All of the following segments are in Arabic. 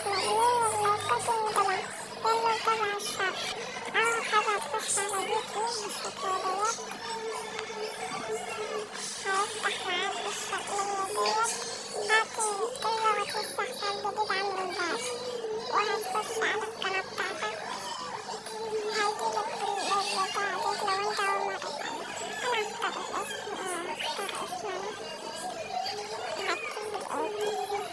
مليون مرة طبعا لأنه طبعا شاف حاجة تخش على اليوتيوب بالشكل ديت. هيفتح معاك بالشكل ديت، أيوة هتستحسن جديد عن الباب وهتخش على القناة بتاعتك. هيجيلك بالبتاع ديت لو انت أول مرة تعمل. أنا هختار الاسم، هختار اسمنا، هكتب الأوتيزم.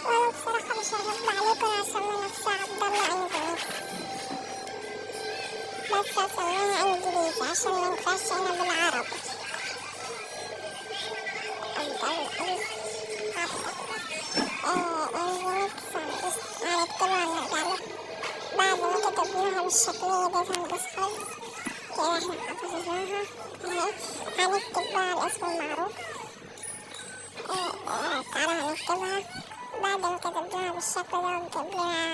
وانا بصراحة مش هرد عليكم عشان منافسة عبدالله انجليزي، بس هسميها انجليزي عشان منفعش انا بالعربي. هنكتبها نرجع بعد ما كتبناها بالشكلية دي هندوس خالص كده احنا حفظناها اهي. هنكتب بقى الاسم المعروف. تعالى هنكتبها بعد ما كتبناها بالشكل ده ونكتب لها